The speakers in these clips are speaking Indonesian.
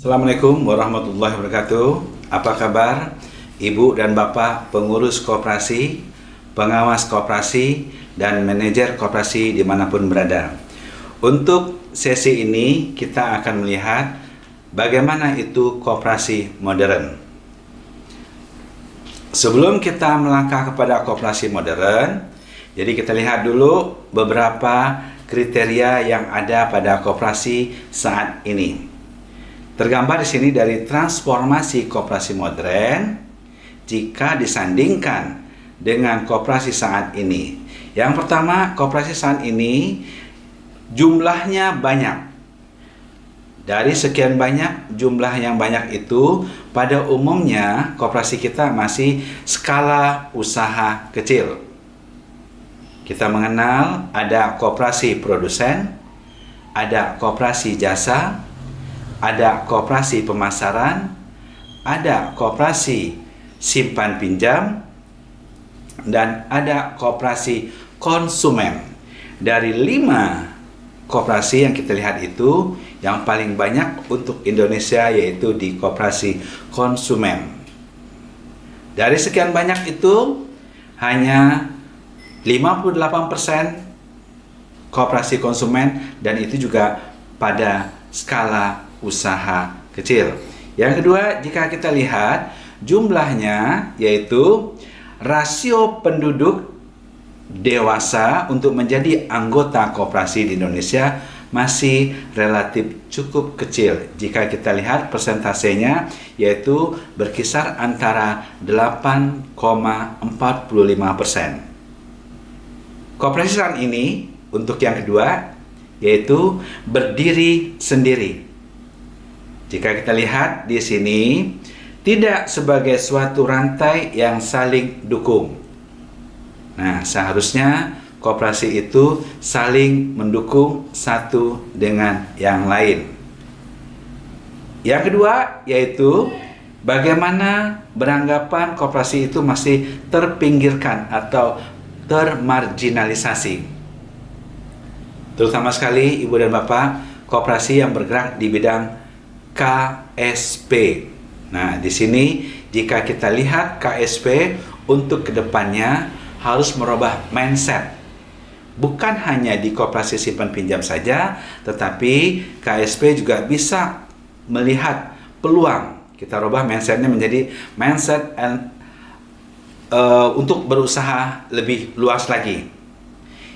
Assalamualaikum warahmatullahi wabarakatuh. Apa kabar Ibu dan Bapak pengurus koperasi, pengawas koperasi, dan manajer koperasi dimanapun berada? Untuk sesi ini kita akan melihat bagaimana itu koperasi modern. Sebelum kita melangkah kepada koperasi modern, jadi kita lihat dulu beberapa kriteria yang ada pada koperasi saat ini. Tergambar di sini dari transformasi koperasi modern jika disandingkan dengan koperasi saat ini. Yang pertama, koperasi saat ini jumlahnya banyak. Dari sekian banyak jumlah yang banyak itu, pada umumnya koperasi kita masih skala usaha kecil. Kita mengenal ada koperasi produsen, ada koperasi jasa, ada koperasi pemasaran, ada koperasi simpan pinjam, dan ada koperasi konsumen. Dari 5 koperasi yang kita lihat itu, yang paling banyak untuk Indonesia yaitu di koperasi konsumen. Dari sekian banyak itu, hanya 58% koperasi konsumen, dan itu juga pada skala usaha kecil. Yang kedua, jika kita lihat jumlahnya, yaitu rasio penduduk dewasa untuk menjadi anggota koperasi di Indonesia masih relatif cukup kecil. Jika kita lihat persentasenya, yaitu berkisar antara 8,45%. Koperasi saat ini untuk yang kedua yaitu berdiri sendiri. Jika kita lihat di sini, tidak sebagai suatu rantai yang saling dukung. Nah, seharusnya koperasi itu saling mendukung satu dengan yang lain. Yang kedua yaitu bagaimana beranggapan koperasi itu masih terpinggirkan atau termarginalisasi. Terutama sekali Ibu dan Bapak, koperasi yang bergerak di bidang KSP. Nah, di sini jika kita lihat KSP untuk kedepannya harus merubah mindset. Bukan hanya di koperasi simpan pinjam saja, tetapi KSP juga bisa melihat peluang. Kita rubah mindsetnya menjadi mindset untuk berusaha lebih luas lagi.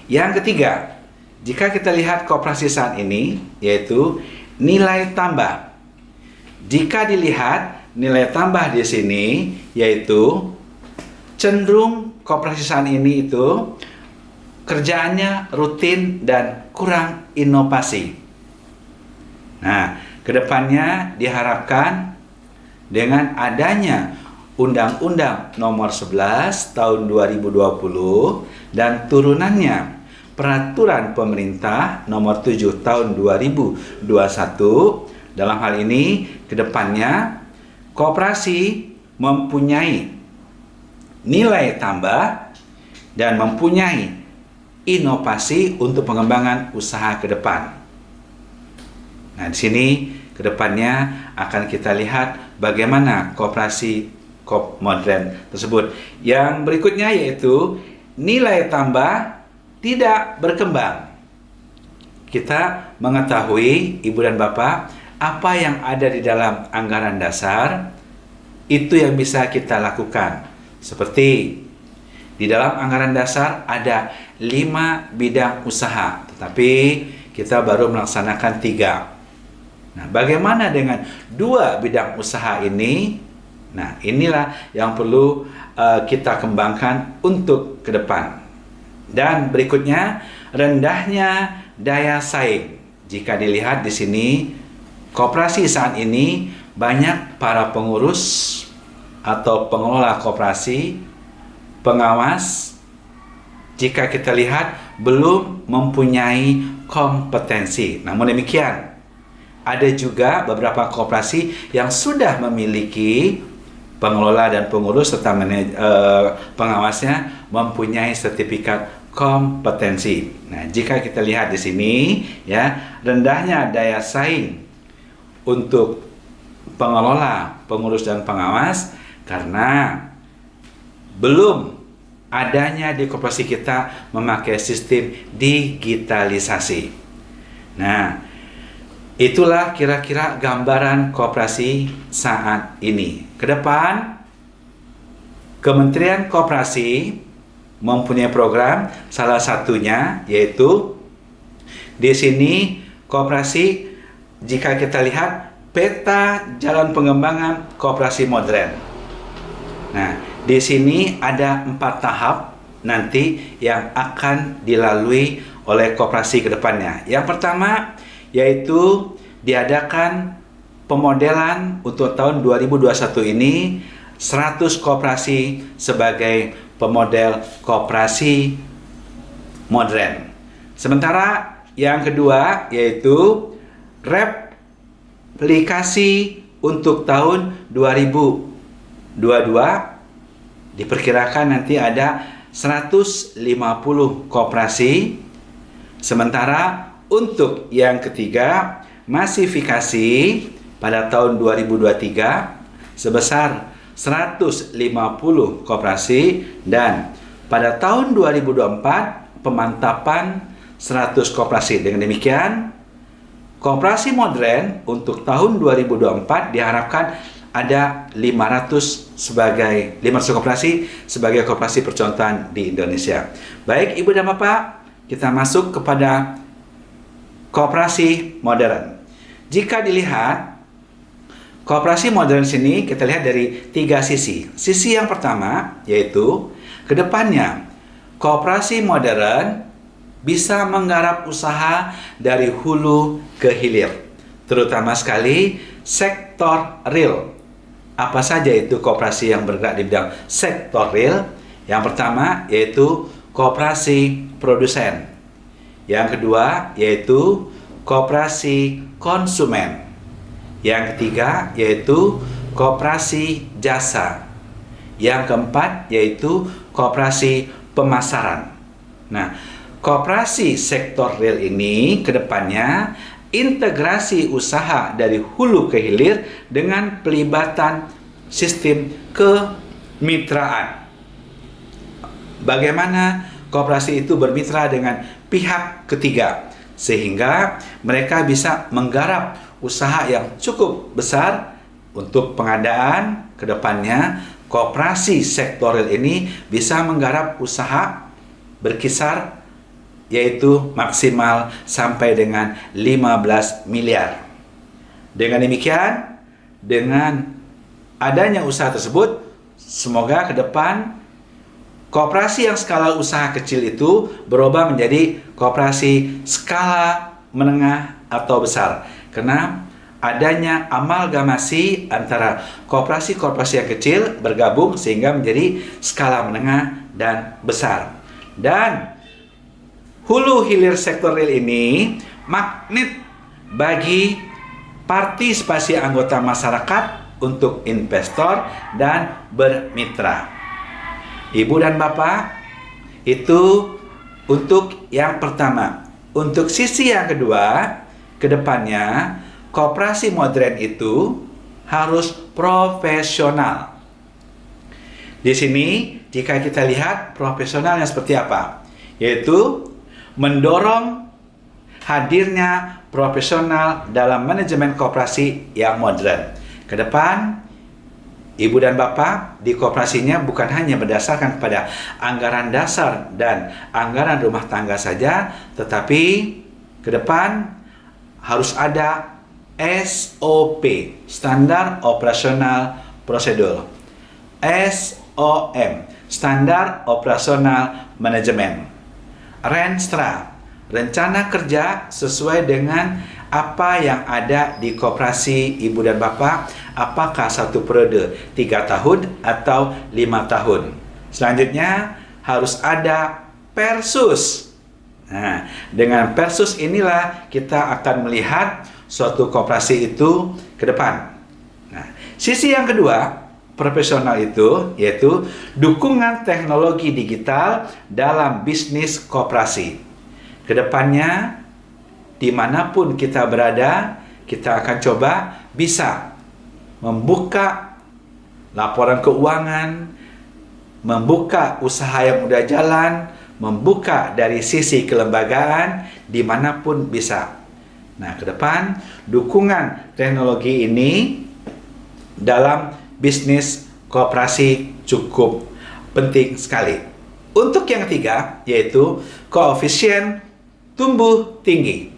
Yang ketiga, jika kita lihat koperasi saat ini, yaitu nilai tambah. Jika dilihat nilai tambah di sini, yaitu cenderung koperasi saat ini itu kerjaannya rutin dan kurang inovasi. Nah, kedepannya diharapkan dengan adanya Undang-Undang Nomor 11 Tahun 2020 dan turunannya Peraturan Pemerintah Nomor 7 Tahun 2021, dalam hal ini kedepannya koperasi mempunyai nilai tambah dan mempunyai inovasi untuk pengembangan usaha ke depan. Nah, di sini kedepannya akan kita lihat bagaimana koperasi modern tersebut. Yang berikutnya yaitu nilai tambah tidak berkembang. Kita mengetahui Ibu dan Bapak, apa yang ada di dalam anggaran dasar itu yang bisa kita lakukan. Seperti di dalam anggaran dasar ada 5 bidang usaha, tetapi kita baru melaksanakan 3. Nah, bagaimana dengan 2 bidang usaha ini? Nah, inilah yang perlu kita kembangkan untuk ke depan. Dan berikutnya, rendahnya daya saing. Jika dilihat di sini, koperasi saat ini banyak para pengurus atau pengelola koperasi, pengawas, jika kita lihat belum mempunyai kompetensi. Namun demikian, ada juga beberapa koperasi yang sudah memiliki pengelola dan pengurus serta pengawasnya mempunyai sertifikat kompetensi. Nah, jika kita lihat di sini, ya, rendahnya daya saing untuk pengelola, pengurus dan pengawas, karena belum adanya di koperasi kita memakai sistem digitalisasi. Nah, itulah kira-kira gambaran koperasi saat ini. Ke depan, Kementerian Koperasi mempunyai program, salah satunya yaitu di sini koperasi, jika kita lihat peta jalan pengembangan koperasi modern. Nah, di sini ada 4 tahap nanti yang akan dilalui oleh koperasi ke depannya. Yang pertama yaitu diadakan pemodelan untuk tahun 2021 ini 100 koperasi sebagai pemodel koperasi modern. Sementara yang kedua yaitu replikasi untuk tahun 2022, diperkirakan nanti ada 150 koperasi. Sementara untuk yang ketiga, masifikasi pada tahun 2023 sebesar 150 koperasi, dan pada tahun 2024 pemantapan 100 koperasi. Dengan demikian, koperasi modern untuk tahun 2024 diharapkan ada 500 koperasi sebagai koperasi percontohan di Indonesia. Baik Ibu dan Bapak, kita masuk kepada koperasi modern. Jika dilihat koperasi modern sini, kita lihat dari 3 sisi. Sisi yang pertama yaitu kedepannya koperasi modern bisa menggarap usaha dari hulu ke hilir, terutama sekali sektor real. Apa saja itu koperasi yang bergerak di bidang sektor real? Yang pertama yaitu koperasi produsen. Yang kedua yaitu koperasi konsumen. Yang ketiga yaitu koperasi jasa. Yang keempat yaitu koperasi pemasaran. Nah, koperasi sektor real ini kedepannya integrasi usaha dari hulu ke hilir dengan pelibatan sistem kemitraan. Bagaimana koperasi itu bermitra dengan pihak ketiga sehingga mereka bisa menggarap usaha yang cukup besar untuk pengadaan. Kedepannya koperasi sektor real ini bisa menggarap usaha berkisar yaitu maksimal sampai dengan 15 miliar. Dengan demikian, dengan adanya usaha tersebut, semoga ke depan koperasi yang skala usaha kecil itu berubah menjadi koperasi skala menengah atau besar. Karena adanya amalgamasi antara koperasi-koperasi yang kecil bergabung sehingga menjadi skala menengah dan besar. Dan hulu hilir sektor real ini magnet bagi partisipasi anggota masyarakat untuk investor dan bermitra. Ibu dan Bapak, itu untuk yang pertama. Untuk sisi yang kedua, kedepannya koperasi modern itu harus profesional. Di sini jika kita lihat profesionalnya seperti apa, yaitu mendorong hadirnya profesional dalam manajemen koperasi yang modern. Ke depan, Ibu dan Bapak di koperasinya bukan hanya berdasarkan pada anggaran dasar dan anggaran rumah tangga saja, tetapi ke depan harus ada SOP, Standar Operasional Prosedur, SOM, Standar Operasional Manajemen, Renstra, rencana kerja sesuai dengan apa yang ada di koperasi Ibu dan Bapak, apakah 1 periode 3 tahun atau 5 tahun. Selanjutnya harus ada Persus. Nah, dengan Persus inilah kita akan melihat suatu koperasi itu ke depan. Nah, sisi yang kedua profesional itu yaitu dukungan teknologi digital dalam bisnis koperasi. Kedepannya dimanapun kita berada, kita akan coba bisa membuka laporan keuangan, membuka usaha yang udah jalan, membuka dari sisi kelembagaan dimanapun bisa. Nah, ke depan dukungan teknologi ini dalam bisnis koperasi cukup penting sekali. Untuk yang ketiga, yaitu koefisien tumbuh tinggi.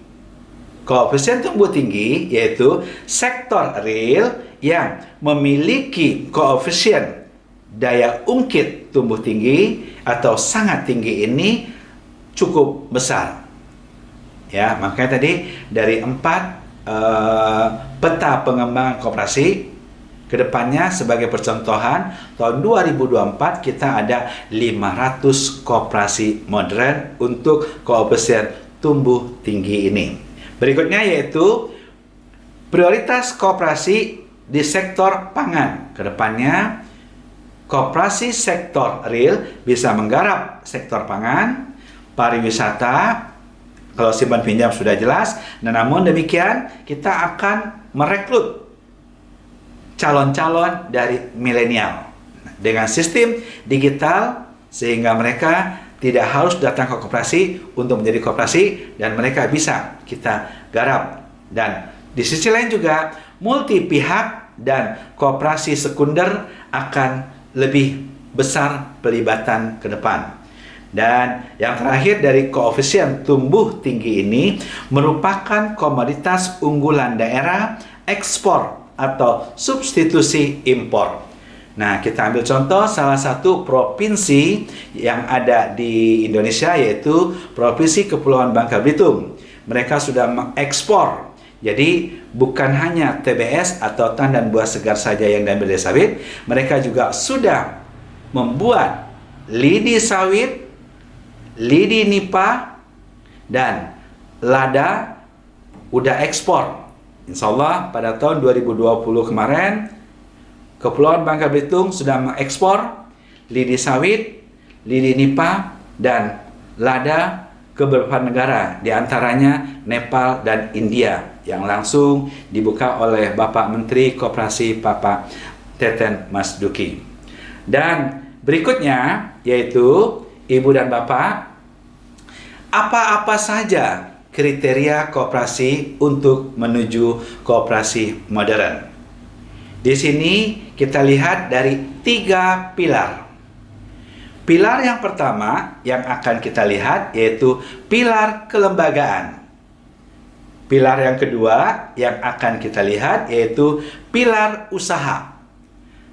Koefisien tumbuh tinggi yaitu sektor real yang memiliki koefisien daya ungkit tumbuh tinggi atau sangat tinggi ini cukup besar. Ya, makanya tadi dari 4 peta pengembangan koperasi, kedepannya sebagai percontohan, tahun 2024 kita ada 500 koperasi modern untuk koefisien tumbuh tinggi ini. Berikutnya yaitu prioritas koperasi di sektor pangan. Kedepannya koperasi sektor real bisa menggarap sektor pangan, pariwisata, kalau simpan pinjam sudah jelas. Nah, namun demikian kita akan merekrut calon-calon dari milenial dengan sistem digital sehingga mereka tidak harus datang ke koperasi untuk menjadi koperasi dan mereka bisa kita garap. Dan di sisi lain juga multi pihak dan koperasi sekunder akan lebih besar pelibatan ke depan. Dan yang terakhir dari koefisien tumbuh tinggi ini merupakan komoditas unggulan daerah ekspor atau substitusi impor. Nah, kita ambil contoh salah satu provinsi yang ada di Indonesia yaitu Provinsi Kepulauan Bangka Belitung. Mereka sudah mengekspor. Jadi bukan hanya TBS atau tandan buah segar saja yang diambil dari sawit, mereka juga sudah membuat lidi sawit, lidi nipah, dan lada udah ekspor. Insya Allah pada tahun 2020 kemarin Kepulauan Bangka Belitung sudah mengekspor lidi sawit, lidi nipah, dan lada ke beberapa negara, diantaranya Nepal dan India, yang langsung dibuka oleh Bapak Menteri Koperasi Bapak Teten Mas Duki. Dan berikutnya yaitu Ibu dan Bapak, apa-apa saja kriteria koperasi untuk menuju koperasi modern? Di sini kita lihat dari 3 pilar. Pilar yang pertama yang akan kita lihat yaitu pilar kelembagaan. Pilar yang kedua yang akan kita lihat yaitu pilar usaha.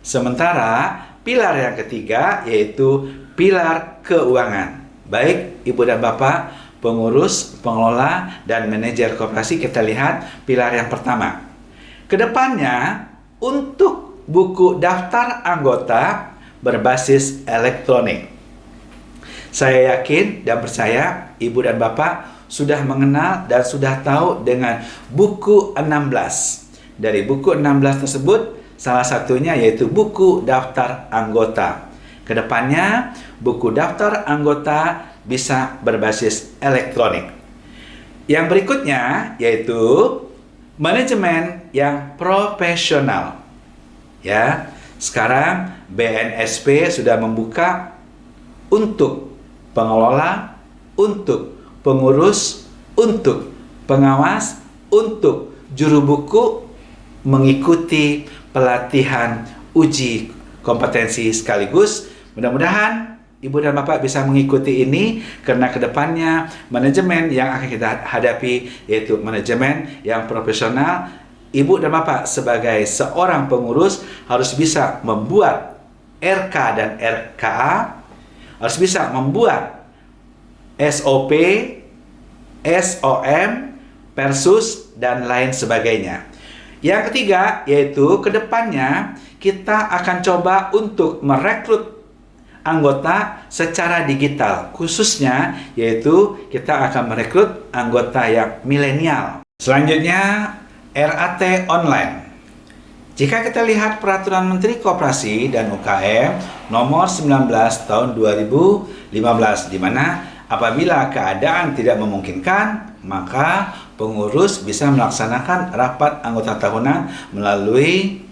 Sementara pilar yang ketiga yaitu pilar keuangan. Baik Ibu dan Bapak, pengurus, pengelola, dan manajer koperasi, kita lihat pilar yang pertama. Kedepannya, untuk buku daftar anggota berbasis elektronik. Saya yakin dan percaya Ibu dan Bapak sudah mengenal dan sudah tahu dengan buku 16. Dari buku 16 tersebut, salah satunya yaitu buku daftar anggota. Kedepannya, buku daftar anggota bisa berbasis elektronik. Yang berikutnya yaitu manajemen yang profesional. Ya, sekarang BNSP sudah membuka untuk pengelola, untuk pengurus, untuk pengawas, untuk juru buku mengikuti pelatihan uji kompetensi sekaligus. Mudah-mudahan Ibu dan Bapak bisa mengikuti ini karena kedepannya manajemen yang akan kita hadapi yaitu manajemen yang profesional. Ibu dan Bapak sebagai seorang pengurus harus bisa membuat RK dan RKA, harus bisa membuat SOP, SOM, Persus, dan lain sebagainya. Yang ketiga yaitu kedepannya kita akan coba untuk merekrut anggota secara digital, khususnya yaitu kita akan merekrut anggota yang milenial. Selanjutnya RAT online. Jika kita lihat Peraturan Menteri Koperasi dan UKM nomor 19 tahun 2015, di mana apabila keadaan tidak memungkinkan, maka pengurus bisa melaksanakan rapat anggota tahunan melalui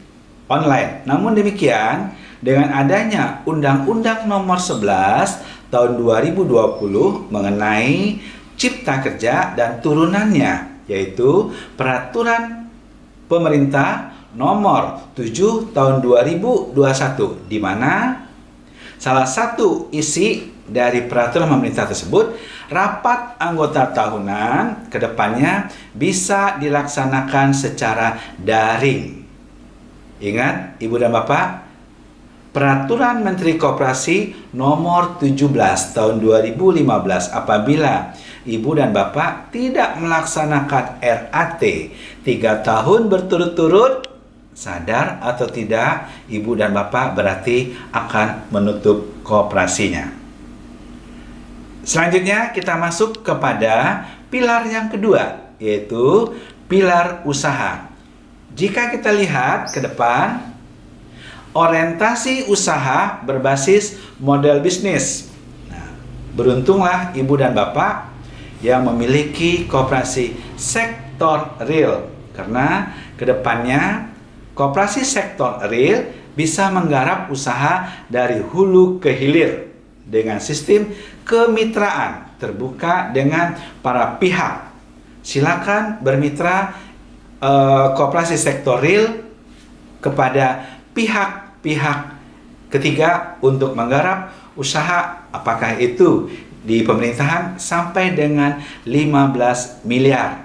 online. Namun demikian, dengan adanya Undang-Undang Nomor 11 Tahun 2020 mengenai Cipta Kerja dan turunannya, yaitu Peraturan Pemerintah Nomor 7 Tahun 2021, di mana salah satu isi dari peraturan pemerintah tersebut, rapat anggota tahunan ke depannya bisa dilaksanakan secara daring. Ingat, Ibu dan Bapak, Peraturan Menteri Koperasi Nomor 17 Tahun 2015, apabila Ibu dan Bapak tidak melaksanakan RAT 3 tahun berturut-turut, sadar atau tidak, Ibu dan Bapak berarti akan menutup koperasinya. Selanjutnya kita masuk kepada pilar yang kedua, yaitu pilar usaha. Jika kita lihat ke depan, orientasi usaha berbasis model bisnis. Nah, beruntunglah Ibu dan Bapak yang memiliki koperasi sektor real, karena ke depannya koperasi sektor real bisa menggarap usaha dari hulu ke hilir dengan sistem kemitraan terbuka dengan para pihak. Silakan bermitra koperasi sektor real kepada pihak-pihak ketiga untuk menggarap usaha, apakah itu di pemerintahan sampai dengan 15 miliar.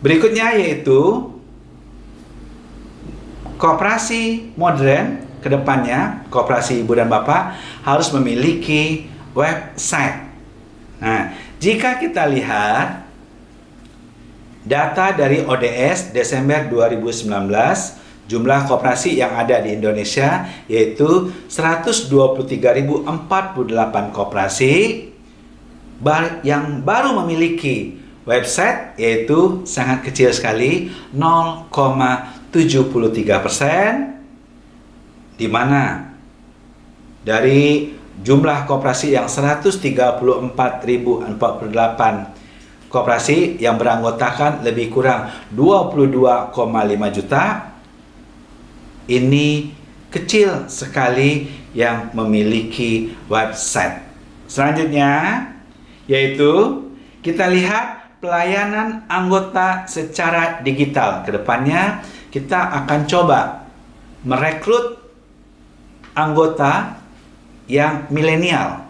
Berikutnya yaitu koperasi modern. Kedepannya, koperasi Ibu dan Bapak harus memiliki website. Nah, jika kita lihat data dari ODS Desember 2019, jumlah koperasi yang ada di Indonesia yaitu 123.048 koperasi yang baru memiliki website, yaitu sangat kecil sekali, 0,73%, di mana dari jumlah koperasi yang 134.048 koperasi yang beranggotakan lebih kurang 22,5 juta, ini kecil sekali yang memiliki website. Selanjutnya yaitu kita lihat pelayanan anggota secara digital. Kedepannya kita akan coba merekrut anggota yang milenial.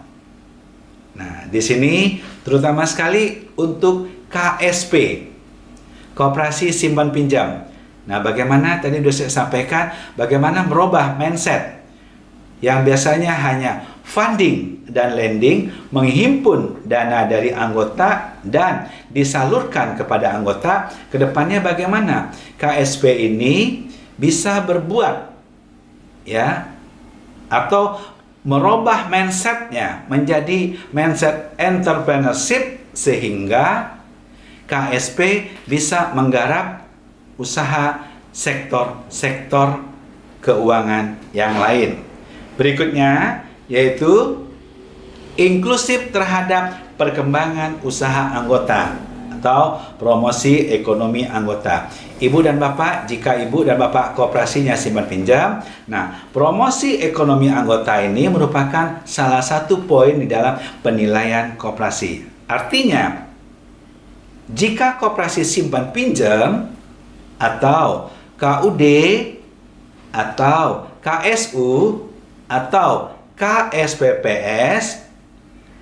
Nah, di sini terutama sekali untuk KSP, Koperasi Simpan Pinjam. Nah, bagaimana tadi sudah saya sampaikan, bagaimana merubah mindset yang biasanya hanya funding dan lending, menghimpun dana dari anggota dan disalurkan kepada anggota. Kedepannya bagaimana KSP ini bisa berbuat, ya, atau merubah mindsetnya menjadi mindset entrepreneurship, sehingga KSP bisa menggarap usaha sektor-sektor keuangan yang lain. Berikutnya yaitu inklusif terhadap perkembangan usaha anggota atau promosi ekonomi anggota. Ibu dan Bapak, jika Ibu dan Bapak koperasinya simpan pinjam, nah, promosi ekonomi anggota ini merupakan salah satu poin di dalam penilaian koperasi. Artinya, jika koperasi simpan pinjam atau KUD atau KSU atau KSPPS,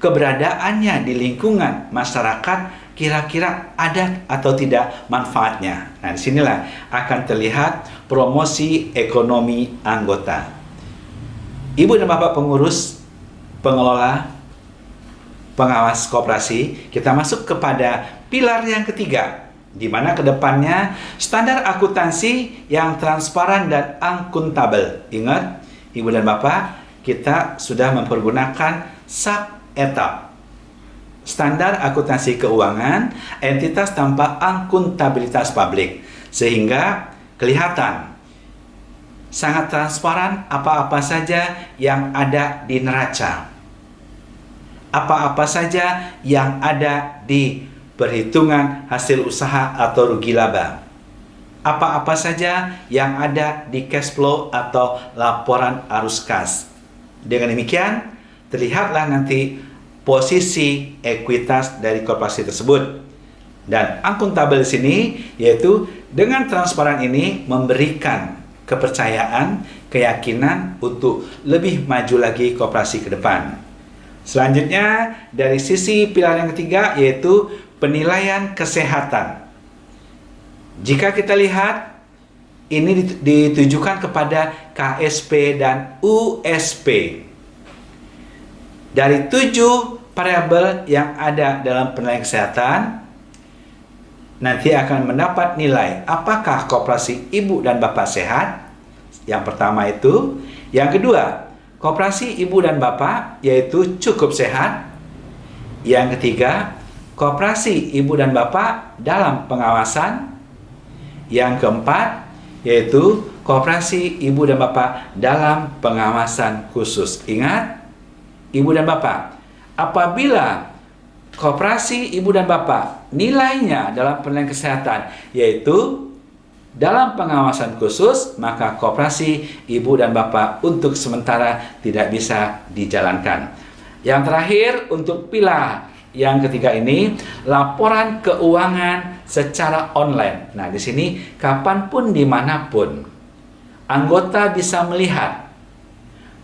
keberadaannya di lingkungan masyarakat kira-kira ada atau tidak manfaatnya. Nah, disinilah akan terlihat promosi ekonomi anggota. Ibu dan Bapak pengurus, pengelola, pengawas koperasi, kita masuk kepada pilar yang ketiga, di mana kedepannya standar akuntansi yang transparan dan akuntabel. Ingat, Ibu dan Bapak, kita sudah mempergunakan SAP ETAP, Standar Akuntansi Keuangan, entitas tanpa akuntabilitas publik, sehingga kelihatan sangat transparan apa-apa saja yang ada di neraca, apa-apa saja yang ada di perhitungan hasil usaha atau rugi laba. apa-apa saja yang ada di cash flow atau laporan arus kas. Dengan demikian, terlihatlah nanti posisi ekuitas dari koperasi tersebut. Dan akuntabel di sini yaitu dengan transparan ini memberikan kepercayaan, keyakinan untuk lebih maju lagi koperasi ke depan. Selanjutnya, dari sisi pilar yang ketiga yaitu penilaian kesehatan. Jika kita lihat, ini ditujukan kepada KSP dan USP. Dari 7 variabel yang ada dalam penilaian kesehatan, nanti akan mendapat nilai apakah koperasi ibu dan bapak sehat. Yang pertama itu. Yang kedua, koperasi ibu dan bapak yaitu cukup sehat. Yang ketiga, koperasi ibu dan bapak dalam pengawasan. Yang keempat, yaitu koperasi ibu dan bapak dalam pengawasan khusus. Ingat, ibu dan bapak, apabila koperasi ibu dan bapak nilainya dalam penilaian kesehatan yaitu dalam pengawasan khusus, maka koperasi ibu dan bapak untuk sementara tidak bisa dijalankan. Yang terakhir untuk pilar yang ketiga ini, laporan keuangan secara online. Nah, di sini kapanpun dimanapun anggota bisa melihat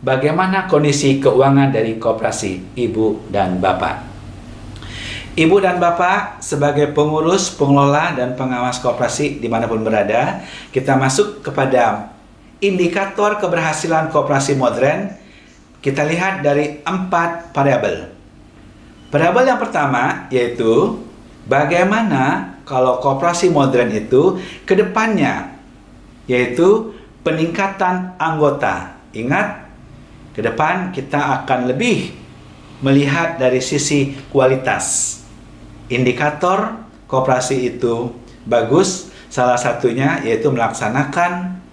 bagaimana kondisi keuangan dari koperasi ibu dan bapak. Ibu dan bapak sebagai pengurus, pengelola, dan pengawas koperasi dimanapun berada, kita masuk kepada indikator keberhasilan koperasi modern. Kita lihat dari 4 variabel. Variabel yang pertama yaitu bagaimana kalau koperasi modern itu ke depannya, yaitu peningkatan anggota. Ingat, ke depan kita akan lebih melihat dari sisi kualitas. Indikator koperasi itu bagus, salah satunya yaitu melaksanakan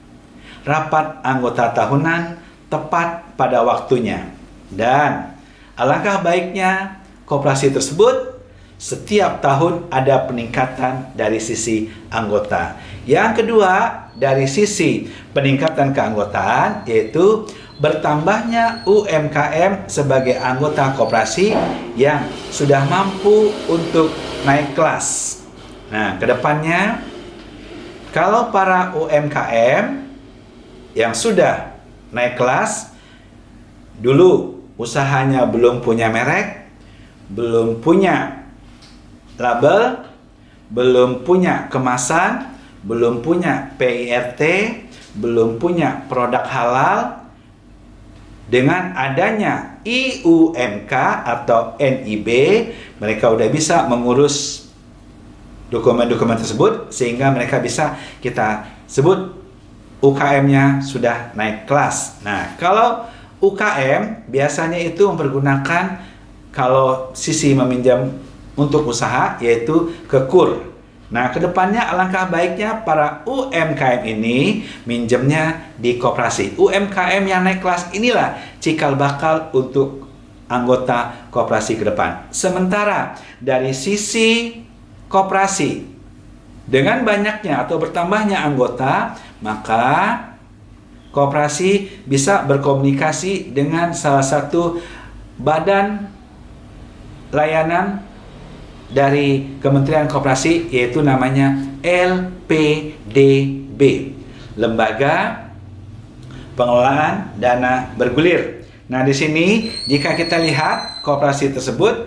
rapat anggota tahunan tepat pada waktunya. Dan alangkah baiknya koperasi tersebut setiap tahun ada peningkatan dari sisi anggota. Yang kedua, dari sisi peningkatan keanggotaan yaitu bertambahnya UMKM sebagai anggota koperasi yang sudah mampu untuk naik kelas. Nah, kedepannya kalau para UMKM yang sudah naik kelas, dulu usahanya belum punya merek, belum punya label, belum punya kemasan, belum punya PIRT, belum punya produk halal. Dengan adanya IUMK atau NIB, mereka udah bisa mengurus dokumen-dokumen tersebut sehingga mereka bisa kita sebut UKM-nya sudah naik kelas. Nah, kalau UKM biasanya itu mempergunakan kalau sisi meminjam untuk usaha yaitu ke KUR. Nah, kedepannya alangkah baiknya para UMKM ini minjemnya di koperasi. UMKM yang naik kelas inilah cikal bakal untuk anggota koperasi ke depan. Sementara dari sisi koperasi, dengan banyaknya atau bertambahnya anggota, maka koperasi bisa berkomunikasi dengan salah satu badan layanan dari Kementerian Koperasi yaitu namanya LPDB, Lembaga Pengelolaan Dana Bergulir. Nah, di sini jika kita lihat koperasi tersebut,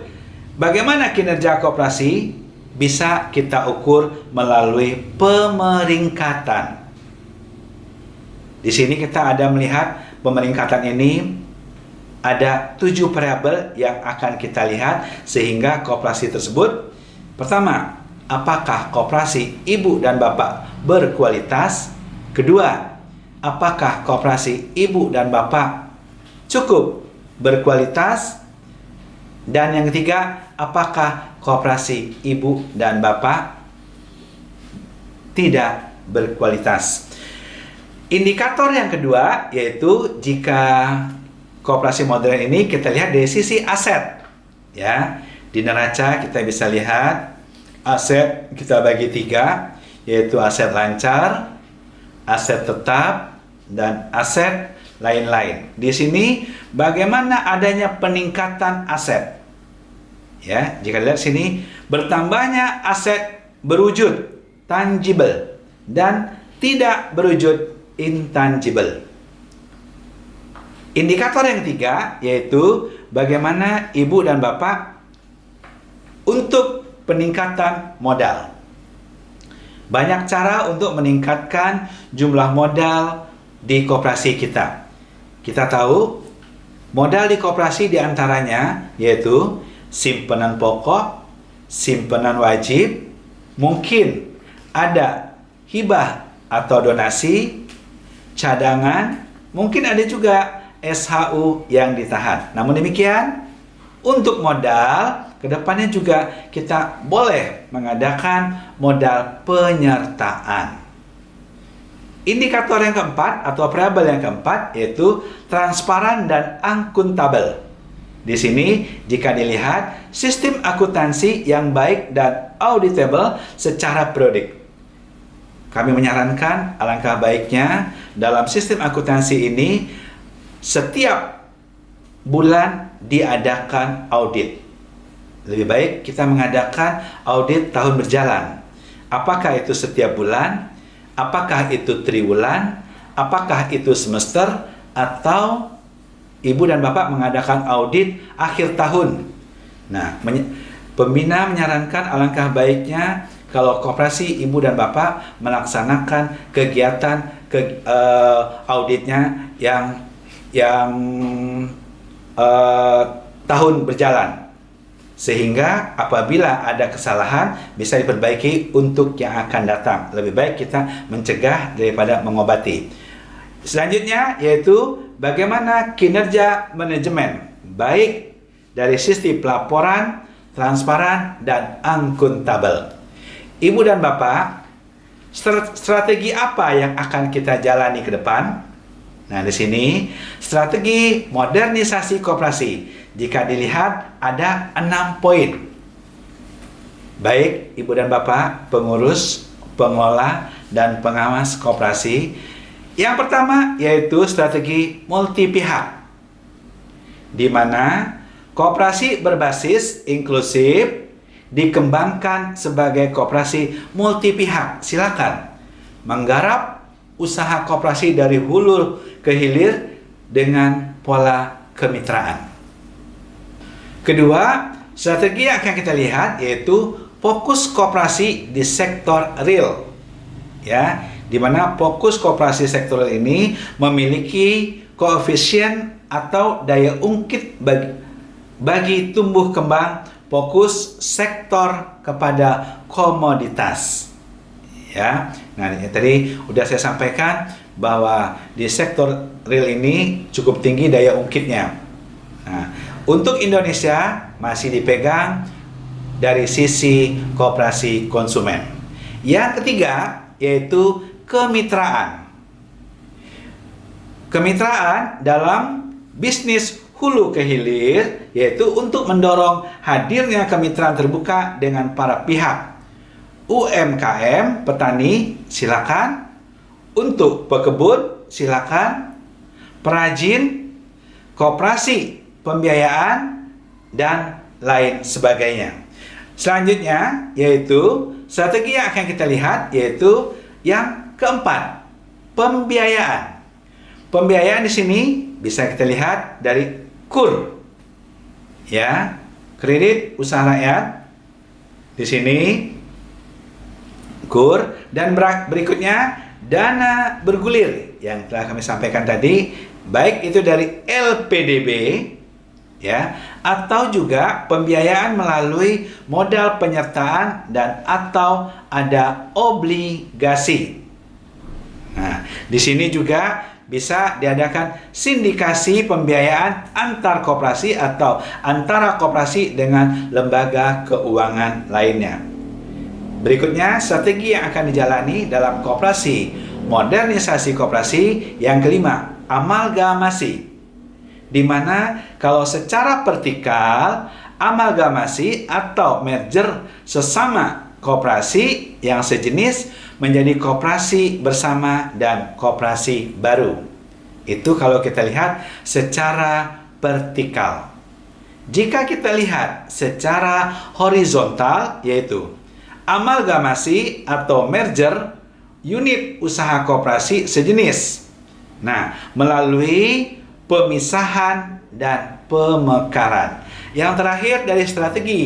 bagaimana kinerja koperasi bisa kita ukur melalui pemeringkatan. Di sini kita ada melihat pemeringkatan ini ada 7 variabel yang akan kita lihat sehingga koperasi tersebut, pertama, apakah koperasi ibu dan bapak berkualitas? Kedua, apakah koperasi ibu dan bapak cukup berkualitas? Dan yang ketiga, apakah koperasi ibu dan bapak tidak berkualitas? Indikator yang kedua yaitu jika koperasi modern ini kita lihat dari sisi aset. Ya, di neraca kita bisa lihat aset kita bagi 3, yaitu aset lancar, aset tetap, dan aset lain-lain. Di sini bagaimana adanya peningkatan aset? Ya, jika dilihat sini bertambahnya aset berwujud tangible dan tidak berwujud intangible. Indikator yang ketiga yaitu bagaimana ibu dan bapak untuk peningkatan modal. Banyak cara untuk meningkatkan jumlah modal di koperasi kita. Kita tahu modal di koperasi diantaranya yaitu simpanan pokok, simpanan wajib, mungkin ada hibah atau donasi, cadangan, mungkin ada juga SHU yang ditahan. Namun demikian, untuk modal kedepannya juga kita boleh mengadakan modal penyertaan. Indikator yang keempat atau variabel yang keempat yaitu transparan dan akuntabel. Di sini jika dilihat sistem akuntansi yang baik dan auditable secara periodik. Kami menyarankan alangkah baiknya dalam sistem akuntansi ini setiap bulan diadakan audit. Lebih baik kita mengadakan audit tahun berjalan. Apakah itu setiap bulan? Apakah itu triwulan? Apakah itu semester? Atau ibu dan bapak mengadakan audit akhir tahun? Nah, pembina menyarankan alangkah baiknya kalau koperasi ibu dan bapak melaksanakan kegiatan auditnya yang tahun berjalan. Sehingga apabila ada kesalahan bisa diperbaiki untuk yang akan datang. Lebih baik kita mencegah daripada mengobati. Selanjutnya yaitu bagaimana kinerja manajemen baik dari sisi pelaporan, transparan, dan akuntabel. Ibu dan bapak, strategi apa yang akan kita jalani ke depan? Nah, di sini strategi modernisasi koperasi. Jika dilihat ada 6 poin. Baik ibu dan bapak, pengurus, pengelola, dan pengawas koperasi. Yang pertama yaitu strategi multi pihak, di mana koperasi berbasis inklusif dikembangkan sebagai koperasi multi pihak. Silakan menggarap usaha koperasi dari hulu ke hilir dengan pola kemitraan. Kedua, strategi yang akan kita lihat yaitu fokus koperasi di sektor real. Ya, di mana fokus koperasi sektor real ini memiliki koefisien atau daya ungkit bagi tumbuh kembang fokus sektor kepada komoditas. Ya. Nah, ini tadi udah saya sampaikan bahwa di sektor real ini cukup tinggi daya ungkitnya. Nah, untuk Indonesia masih dipegang dari sisi koperasi konsumen. Yang ketiga yaitu kemitraan. Kemitraan dalam bisnis hulu ke hilir yaitu untuk mendorong hadirnya kemitraan terbuka dengan para pihak. UMKM, petani silakan, untuk pekebun silakan, perajin, koperasi, pembiayaan, dan lain sebagainya. Selanjutnya yaitu strategi yang akan kita lihat yaitu yang keempat, pembiayaan. Pembiayaan di sini bisa kita lihat dari KUR, ya, kredit usaha rakyat. Di sini KUR, dan berikutnya dana bergulir yang telah kami sampaikan tadi, baik itu dari LPDB, ya, atau juga pembiayaan melalui modal penyertaan dan atau ada obligasi. Nah, di sini juga bisa diadakan sindikasi pembiayaan antar koperasi atau antara koperasi dengan lembaga keuangan lainnya. Berikutnya, strategi yang akan dijalani dalam koperasi, modernisasi koperasi. Yang kelima, amalgamasi. Di mana kalau secara vertikal, amalgamasi atau merger sesama koperasi yang sejenis menjadi koperasi bersama dan koperasi baru. Itu kalau kita lihat secara vertikal. Jika kita lihat secara horizontal, yaitu amalgamasi atau merger unit usaha koperasi sejenis. Nah, melalui pemisahan dan pemekaran. Yang terakhir dari strategi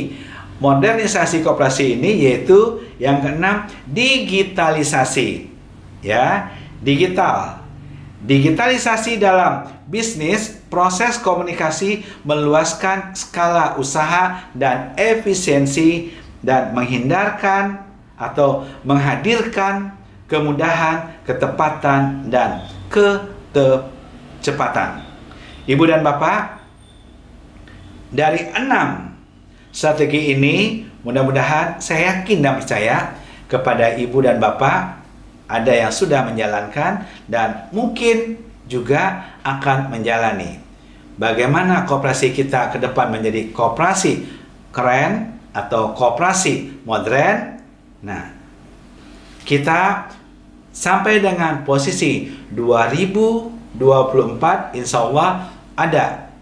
modernisasi koperasi ini yaitu yang keenam, digitalisasi. Ya, digital. Digitalisasi dalam bisnis, proses komunikasi meluaskan skala usaha dan efisiensi dan menghindarkan atau menghadirkan kemudahan, ketepatan, dan kecepatan. Ibu dan Bapak, dari 6 strategi ini, mudah-mudahan saya yakin dan percaya kepada Ibu dan Bapak ada yang sudah menjalankan dan mungkin juga akan menjalani. Bagaimana koperasi kita ke depan menjadi koperasi keren atau koperasi modern? Nah, kita sampai dengan posisi 2024, insya Allah ada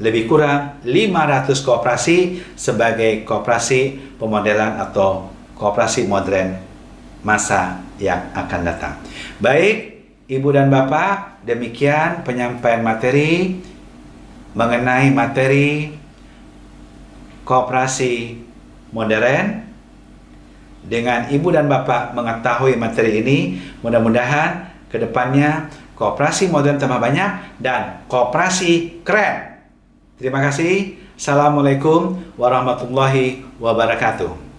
lebih kurang 500 koperasi sebagai koperasi pemodelan atau koperasi modern masa yang akan datang. Baik, Ibu dan Bapak, demikian penyampaian materi mengenai materi koperasi modern. Dengan Ibu dan Bapak mengetahui materi ini, mudah-mudahan kedepannya koperasi modern tambah banyak dan koperasi keren. Terima kasih. Assalamualaikum warahmatullahi wabarakatuh.